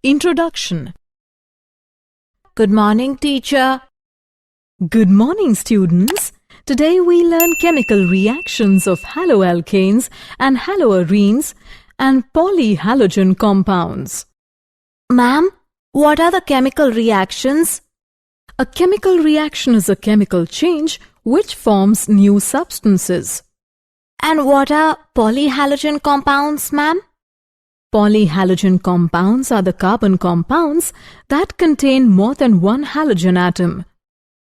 Introduction. Good morning, teacher. Good morning, students. Today we learn chemical reactions of haloalkanes and haloarenes and polyhalogen compounds. Ma'am, what are the chemical reactions? A chemical reaction is a chemical change which forms new substances. And what are polyhalogen compounds, ma'am? Polyhalogen compounds are the carbon compounds that contain more than one halogen atom.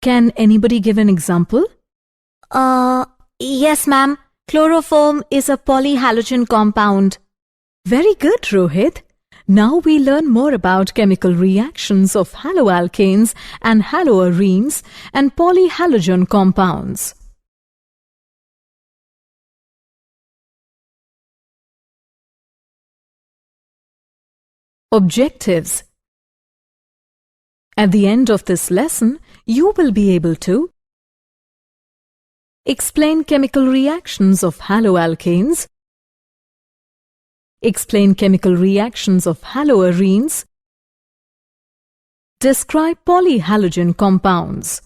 Can anybody give an example? Yes, ma'am. Chloroform is a polyhalogen compound. Very good, Rohit. Now we learn more about chemical reactions of haloalkanes and haloarenes and polyhalogen compounds. Objectives. At the end of this lesson, you will be able to explain chemical reactions of haloalkanes, explain chemical reactions of haloarenes, describe polyhalogen compounds.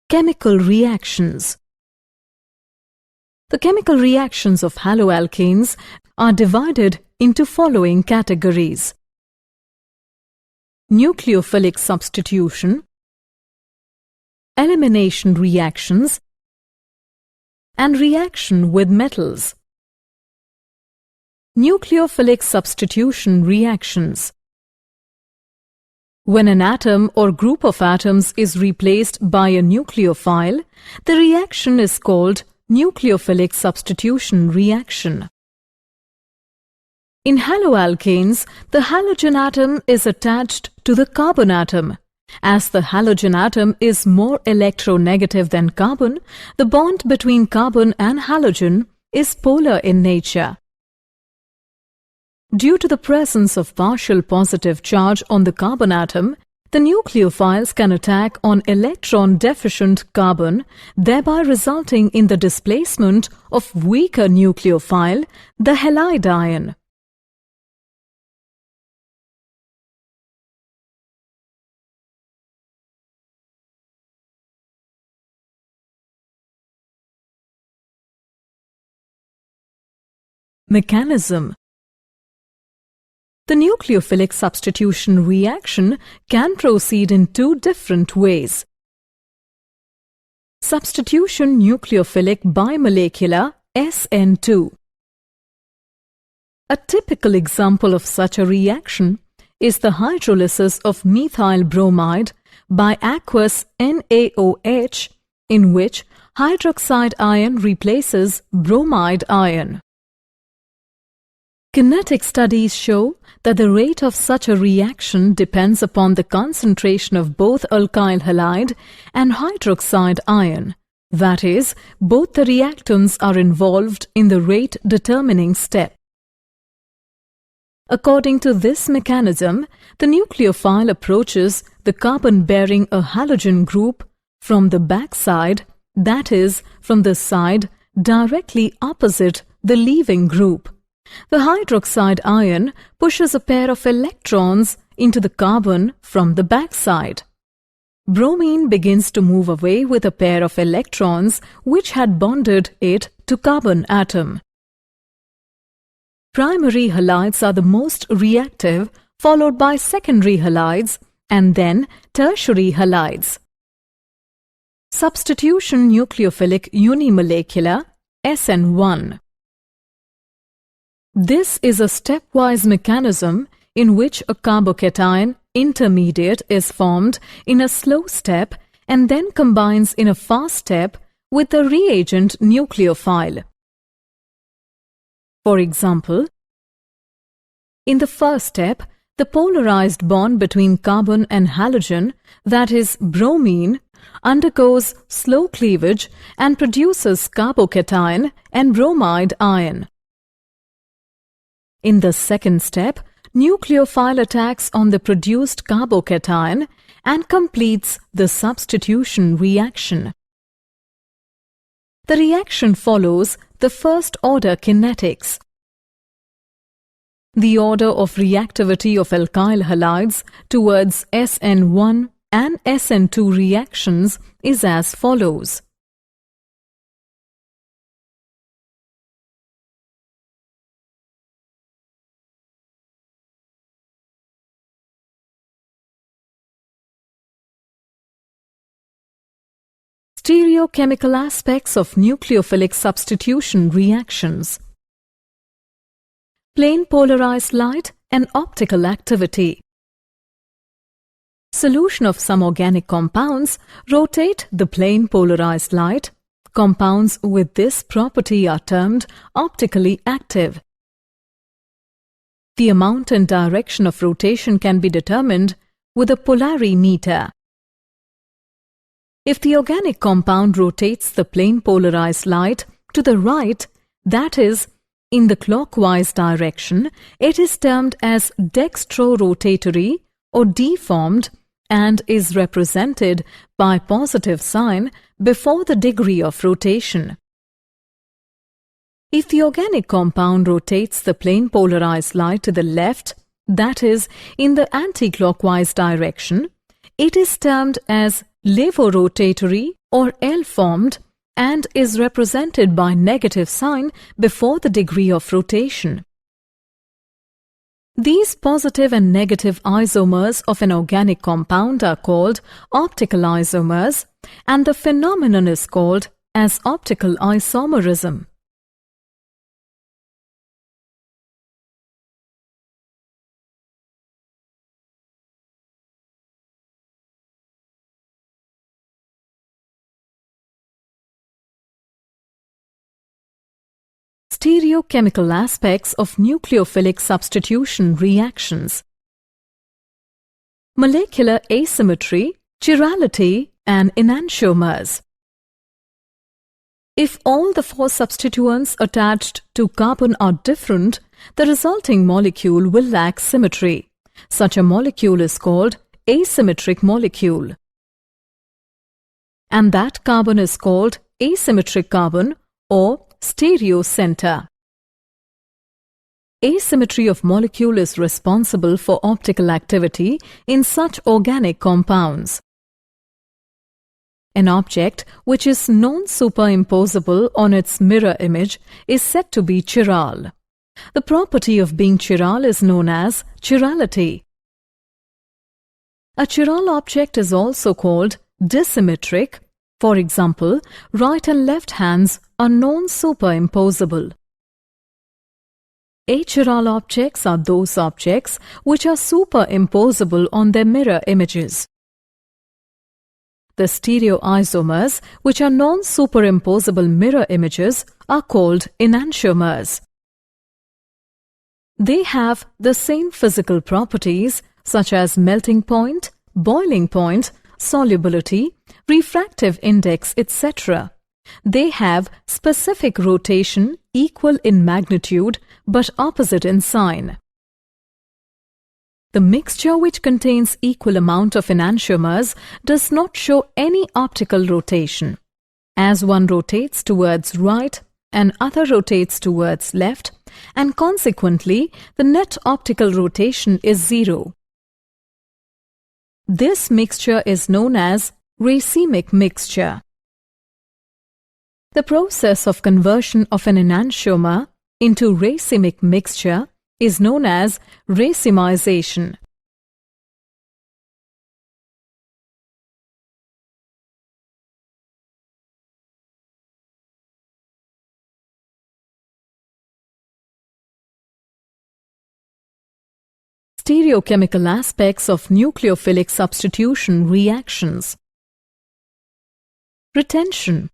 Chemical reactions. The chemical reactions of haloalkanes are divided into following categories: Nucleophilic substitution, elimination reactions, and reaction with metals. Nucleophilic substitution reactions. When an atom or group of atoms is replaced by a nucleophile, the reaction is called nucleophilic substitution reaction. In haloalkanes, the halogen atom is attached to the carbon atom. As the halogen atom is more electronegative than carbon, the bond between carbon and halogen is polar in nature. Due to the presence of partial positive charge on the carbon atom, the nucleophiles can attack on electron-deficient carbon, thereby resulting in the displacement of weaker nucleophile, the halide ion. Mechanism. The nucleophilic substitution reaction can proceed in two different ways. Substitution nucleophilic bimolecular SN2. A typical example of such a reaction is the hydrolysis of methyl bromide by aqueous NaOH, in which hydroxide ion replaces bromide ion. Kinetic studies show that the rate of such a reaction depends upon the concentration of both alkyl halide and hydroxide ion. That is, both the reactants are involved in the rate-determining step. According to this mechanism, the nucleophile approaches the carbon bearing a halogen group from the backside, that is, from the side directly opposite the leaving group. The hydroxide ion pushes a pair of electrons into the carbon from the backside. Bromine begins to move away with a pair of electrons which had bonded it to carbon atom. Primary halides are the most reactive, followed by secondary halides and then tertiary halides. Substitution nucleophilic unimolecular SN1. This is a stepwise mechanism in which a carbocation intermediate is formed in a slow step and then combines in a fast step with the reagent nucleophile. For example, in the first step, the polarized bond between carbon and halogen, that is bromine, undergoes slow cleavage and produces carbocation and bromide ion. In the second step, nucleophile attacks on the produced carbocation and completes the substitution reaction. The reaction follows the first-order kinetics. The order of reactivity of alkyl halides towards SN1 and SN2 reactions is as follows. Stereochemical aspects of nucleophilic substitution reactions. Plane polarized light and optical activity. Solution of some organic compounds rotate the plane polarized light. Compounds with this property are termed optically active. The amount and direction of rotation can be determined with a polarimeter. If the organic compound rotates the plane polarized light to the right, that is, in the clockwise direction, it is termed as dextrorotatory or deformed and is represented by positive sign before the degree of rotation. If the organic compound rotates the plane polarized light to the left, that is, in the anti-clockwise direction, it is termed as levorotatory or L-formed and is represented by negative sign before the degree of rotation. These positive and negative isomers of an organic compound are called optical isomers, and the phenomenon is called as optical isomerism. Stereochemical aspects of nucleophilic substitution reactions. Molecular asymmetry, chirality, and enantiomers. If all the four substituents attached to carbon are different, the resulting molecule will lack symmetry. Such a molecule is called asymmetric molecule. And that carbon is called asymmetric carbon or stereocenter. Asymmetry of molecule is responsible for optical activity in such organic compounds. An object which is non-superimposable on its mirror image is said to be chiral. The property of being chiral is known as chirality. A chiral object is also called dissymmetric. For example, right and left hands are non-superimposable. Achiral objects are those objects which are superimposable on their mirror images. The stereoisomers, which are non-superimposable mirror images, are called enantiomers. They have the same physical properties such as melting point, boiling point, solubility, refractive index, etc. They have specific rotation equal in magnitude but opposite in sign. The mixture which contains equal amount of enantiomers does not show any optical rotation. As one rotates towards right and other rotates towards left, and consequently the net optical rotation is zero. This mixture is known as racemic mixture. The process of conversion of an enantiomer into racemic mixture is known as racemization. Stereochemical aspects of nucleophilic substitution reactions. Retention.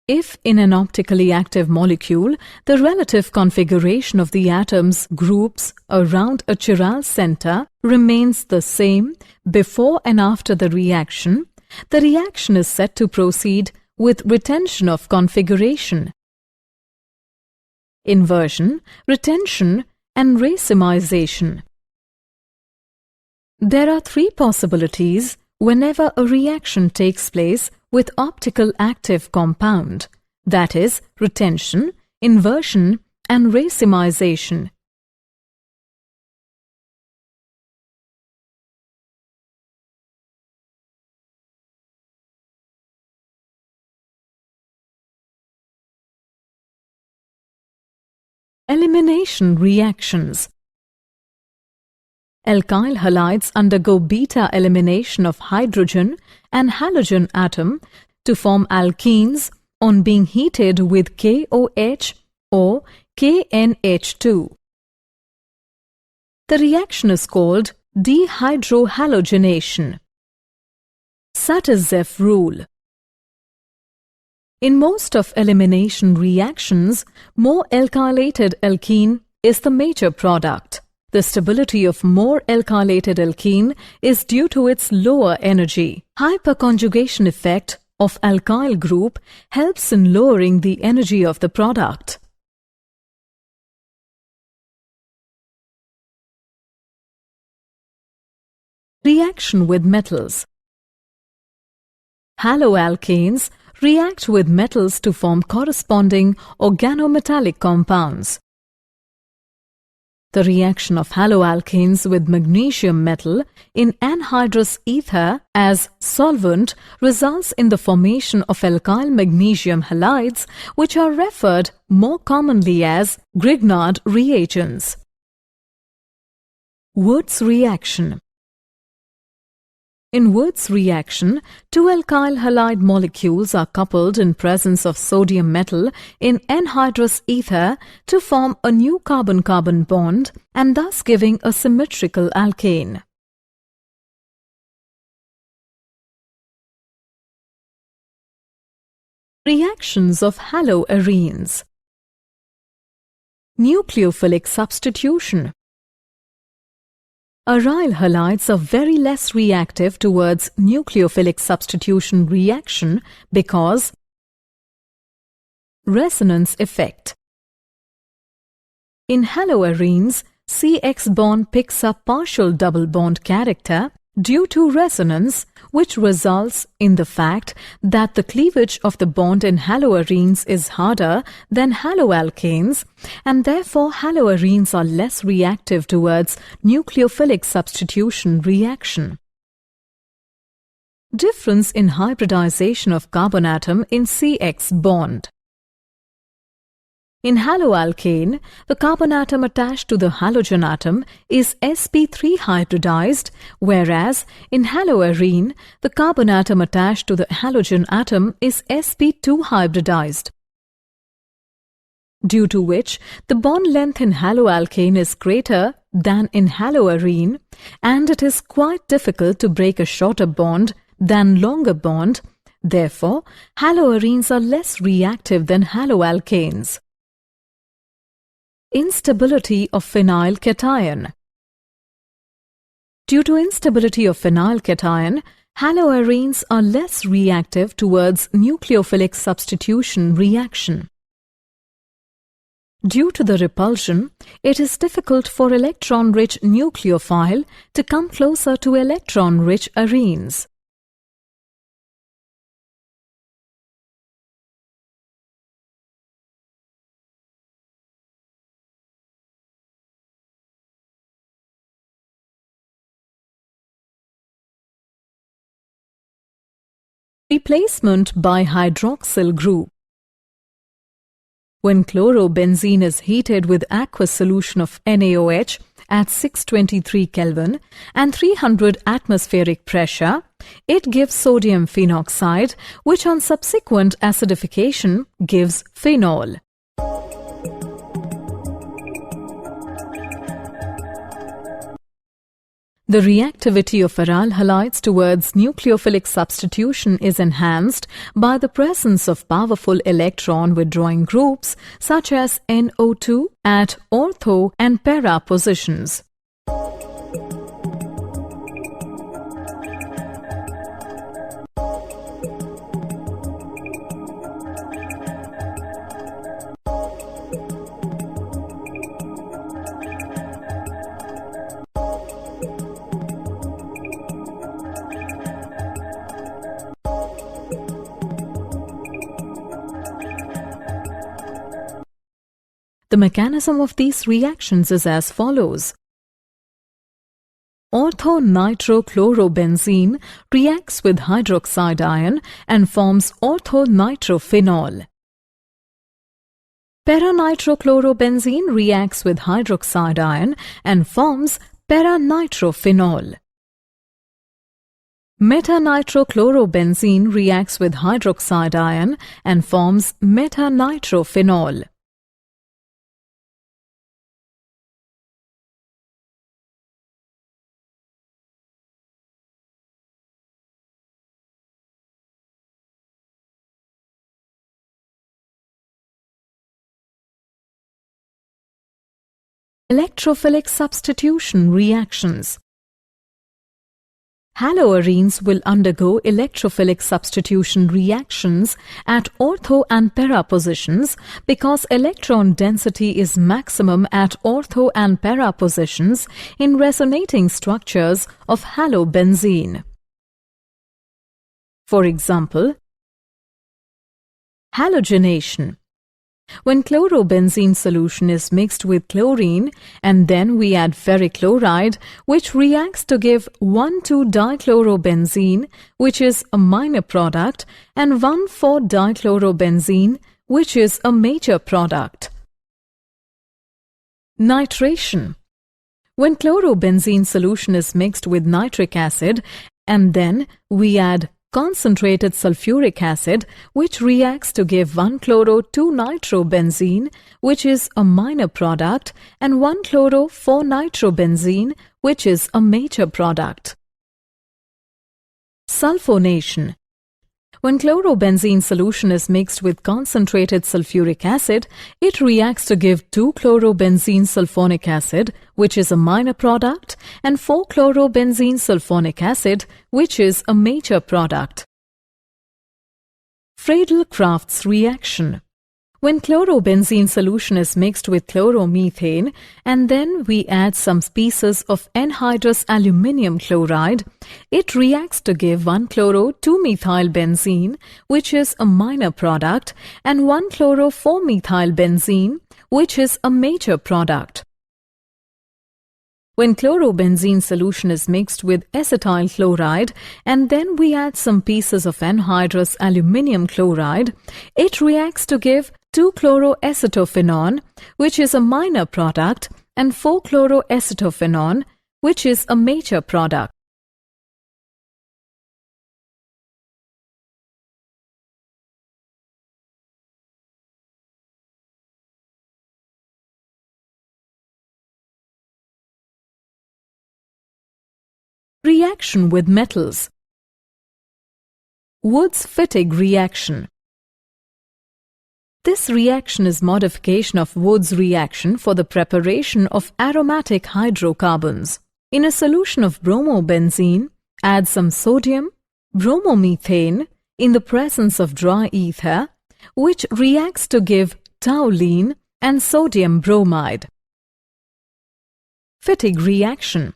If in an optically active molecule, the relative configuration of the atoms groups around a chiral center remains the same before and after the reaction is said to proceed with retention of configuration. Inversion, retention, and racemization. There are three possibilities whenever a reaction takes place with optical active compound, that is, retention, inversion, and racemization. Elimination reactions. Alkyl halides undergo beta elimination of hydrogen and halogen atom to form alkenes on being heated with KOH or KNH2. The reaction is called dehydrohalogenation. Satyrzhev rule. In most of elimination reactions, more alkylated alkene is the major product. The stability of more alkylated alkene is due to its lower energy. Hyperconjugation effect of alkyl group helps in lowering the energy of the product. Reaction with metals. Haloalkanes react with metals to form corresponding organometallic compounds. The reaction of haloalkanes with magnesium metal in anhydrous ether as solvent results in the formation of alkyl magnesium halides, which are referred more commonly as Grignard reagents. Wurtz reaction. In Wurtz reaction, two alkyl halide molecules are coupled in presence of sodium metal in anhydrous ether to form a new carbon-carbon bond and thus giving a symmetrical alkane. Reactions of haloarenes. Nucleophilic substitution. Aryl halides are very less reactive towards nucleophilic substitution reaction because resonance effect. In haloarenes, CX bond picks up partial double bond character due to resonance, which results in the fact that the cleavage of the bond in haloarenes is harder than haloalkanes, and therefore haloarenes are less reactive towards nucleophilic substitution reaction. Difference in hybridization of carbon atom in CX bond. In haloalkane, the carbon atom attached to the halogen atom is sp3 hybridized, whereas in haloarene, the carbon atom attached to the halogen atom is sp2 hybridized, due to which the bond length in haloalkane is greater than in haloarene, and it is quite difficult to break a shorter bond than longer bond. Therefore, haloarenes are less reactive than haloalkanes. Instability of phenyl cation. Due to instability of phenyl cation, haloarenes are less reactive towards nucleophilic substitution reaction. Due to the repulsion, it is difficult for electron-rich nucleophile to come closer to electron-rich arenes. Replacement by hydroxyl group. When chlorobenzene is heated with aqueous solution of NaOH at 623 Kelvin and 300 atmospheric pressure, it gives sodium phenoxide, which on subsequent acidification gives phenol. The reactivity of aryl halides towards nucleophilic substitution is enhanced by the presence of powerful electron withdrawing groups such as NO2 at ortho and para positions. The mechanism of these reactions is as follows. Ortho-nitrochlorobenzene reacts with hydroxide ion and forms ortho-nitrophenol. Para-nitrochlorobenzene reacts with hydroxide ion and forms para-nitrophenol. Meta-nitrochlorobenzene reacts with hydroxide ion and forms meta-nitrophenol. Electrophilic substitution reactions. Haloarenes will undergo electrophilic substitution reactions at ortho and para positions because electron density is maximum at ortho and para positions in resonating structures of halobenzene. For example, halogenation. When chlorobenzene solution is mixed with chlorine and then we add ferric chloride, which reacts to give 1,2-dichlorobenzene, which is a minor product, and 1,4-dichlorobenzene, which is a major product. Nitration. When chlorobenzene solution is mixed with nitric acid and then we add concentrated sulfuric acid, which reacts to give 1,chloro-2-nitrobenzene, which is a minor product, and 1,chloro-4-nitrobenzene, which is a major product. Sulfonation. When chlorobenzene solution is mixed with concentrated sulfuric acid, it reacts to give 2-chlorobenzene sulfonic acid, which is a minor product, and 4-chlorobenzene sulfonic acid, which is a major product. Friedel-Crafts reaction. When chlorobenzene solution is mixed with chloromethane and then we add some species of anhydrous aluminium chloride, it reacts to give 1-chloro-2-methylbenzene, which is a minor product, and 1-chloro-4-methylbenzene, which is a major product. When chlorobenzene solution is mixed with acetyl chloride and then we add some pieces of anhydrous aluminium chloride, it reacts to give 2-chloroacetophenone, which is a minor product, and 4-chloroacetophenone, which is a major product. Reaction with metals. Woods-Fittig reaction. This reaction is modification of Wood's reaction for the preparation of aromatic hydrocarbons. In a solution of bromobenzene, add some sodium, bromomethane in the presence of dry ether, which reacts to give toluene and sodium bromide. Fittig reaction.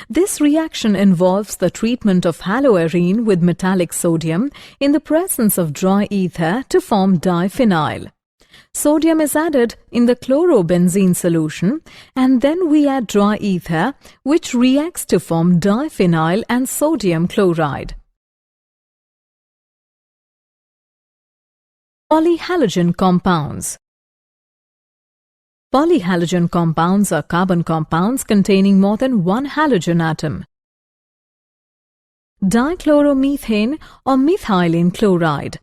This reaction involves the treatment of haloarene with metallic sodium in the presence of dry ether to form diphenyl. Sodium is added in the chlorobenzene solution and then we add dry ether, which reacts to form diphenyl and sodium chloride. Polyhalogen compounds. Polyhalogen compounds are carbon compounds containing more than one halogen atom. Dichloromethane or methylene chloride.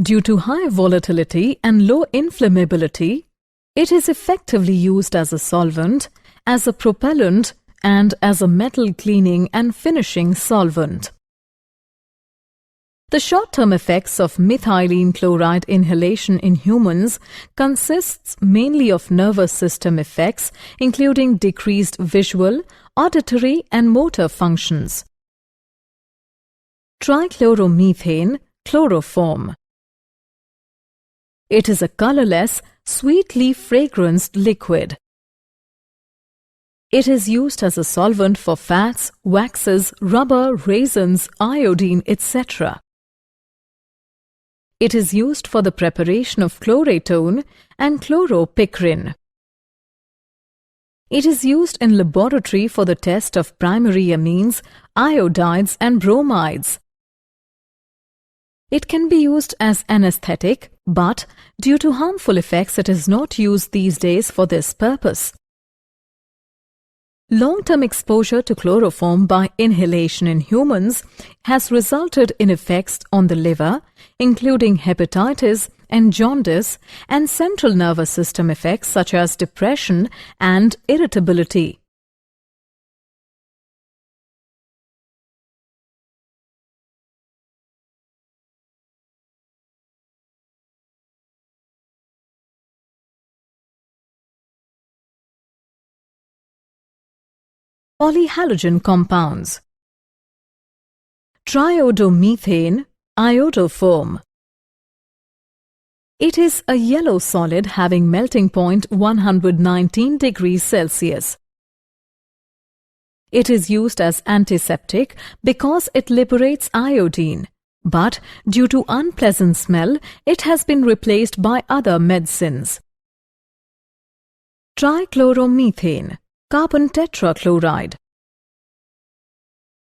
Due to high volatility and low inflammability, it is effectively used as a solvent, as a propellant, and as a metal cleaning and finishing solvent. The short-term effects of methylene chloride inhalation in humans consists mainly of nervous system effects, including decreased visual, auditory and motor functions. Trichloromethane Chloroform. It is a colorless, sweetly fragranced liquid. It is used as a solvent for fats, waxes, rubber, resins, iodine, etc. It is used for the preparation of chloratone and chloropicrin. It is used in laboratory for the test of primary amines, iodides and bromides. It can be used as anesthetic, but due to harmful effects it is not used these days for this purpose. Long-term exposure to chloroform by inhalation in humans has resulted in effects on the liver, including hepatitis and jaundice, and central nervous system effects such as depression and irritability. Polyhalogen compounds. Triodomethane iodoform. It is a yellow solid having melting point 119 degrees Celsius. It is used as antiseptic because it liberates iodine, but due to unpleasant smell, it has been replaced by other medicines. Trichloromethane carbon tetrachloride.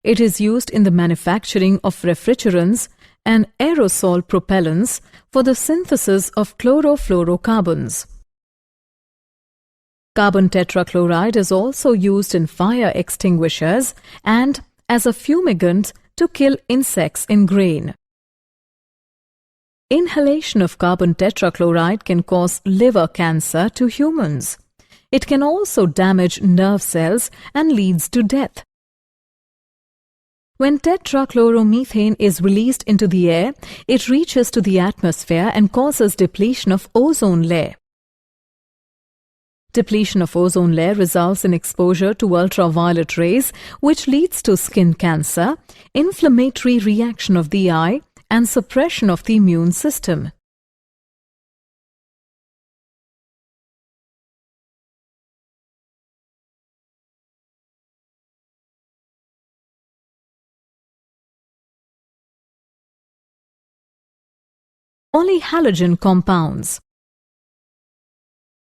It is used in the manufacturing of refrigerants and aerosol propellants for the synthesis of chlorofluorocarbons. Carbon tetrachloride is also used in fire extinguishers and as a fumigant to kill insects in grain. Inhalation of carbon tetrachloride can cause liver cancer to humans. It can also damage nerve cells and leads to death. When tetrachloromethane is released into the air, it reaches to the atmosphere and causes depletion of ozone layer. Depletion of ozone layer results in exposure to ultraviolet rays, which leads to skin cancer, inflammatory reaction of the eye, and suppression of the immune system. Polyhalogen compounds.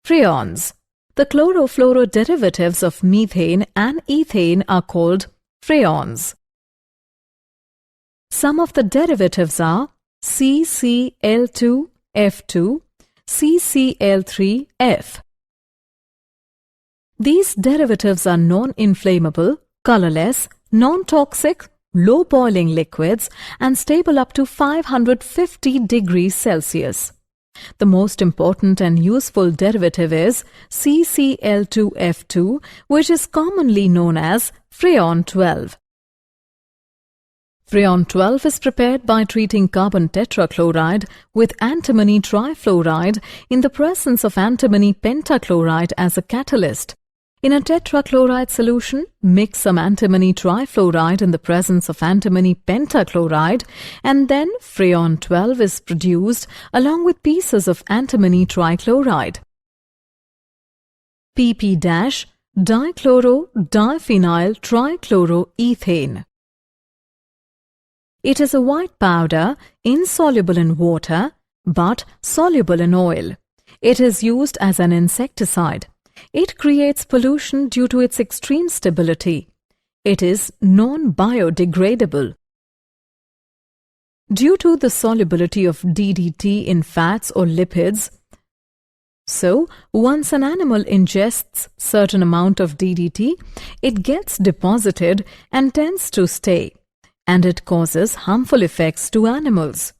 Freons. The chlorofluoroderivatives of methane and ethane are called freons. Some of the derivatives are CCl2F2, CCl3F. These derivatives are non-inflammable, colorless, non-toxic, low boiling liquids and stable up to 550 degrees Celsius. The most important and useful derivative is CCl2F2, which is commonly known as Freon 12. Freon 12 is prepared by treating carbon tetrachloride with antimony trifluoride in the presence of antimony pentachloride as a catalyst. In a tetrachloride solution, mix some antimony trifluoride in the presence of antimony pentachloride, and then Freon 12 is produced along with pieces of antimony trichloride. PP-dichloro-diphenyl trichloroethane. It is a white powder, insoluble in water, but soluble in oil. It is used as an insecticide. It creates pollution due to its extreme stability. It is non-biodegradable. Due to the solubility of DDT in fats or lipids, so once an animal ingests certain amount of DDT, it gets deposited and tends to stay, and it causes harmful effects to animals.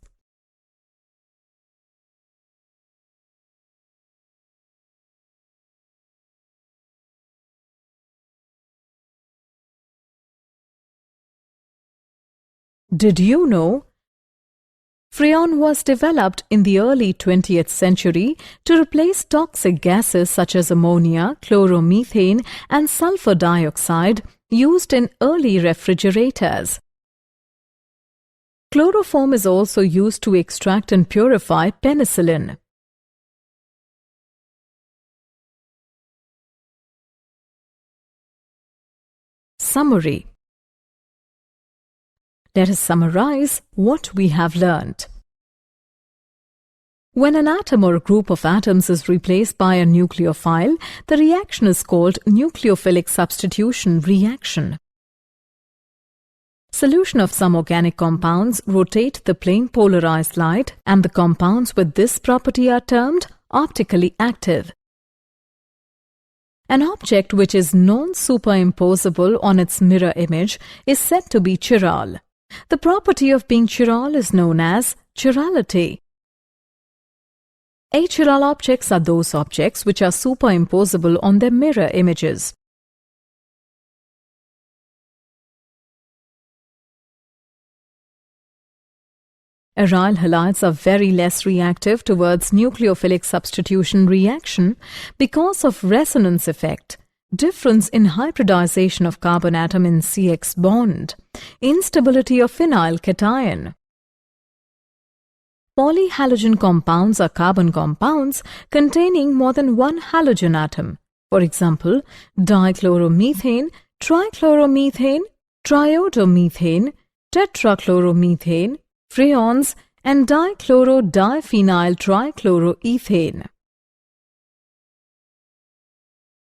Did you know? Freon was developed in the early 20th century to replace toxic gases such as ammonia, chloromethane, and sulfur dioxide used in early refrigerators. Chloroform is also used to extract and purify penicillin. Summary. Let us summarize what we have learnt. When an atom or group of atoms is replaced by a nucleophile, the reaction is called nucleophilic substitution reaction. Solution of some organic compounds rotate the plane polarized light, and the compounds with this property are termed optically active. An object which is non-superimposable on its mirror image is said to be chiral. The property of being chiral is known as chirality. Achiral objects are those objects which are superimposable on their mirror images. Aryl halides are very less reactive towards nucleophilic substitution reaction because of resonance effect, difference in hybridization of carbon atom in CX bond, instability of phenyl cation. Polyhalogen compounds are carbon compounds containing more than one halogen atom. For example, dichloromethane, trichloromethane, triodomethane, tetrachloromethane, freons, and diphenyl trichloroethane.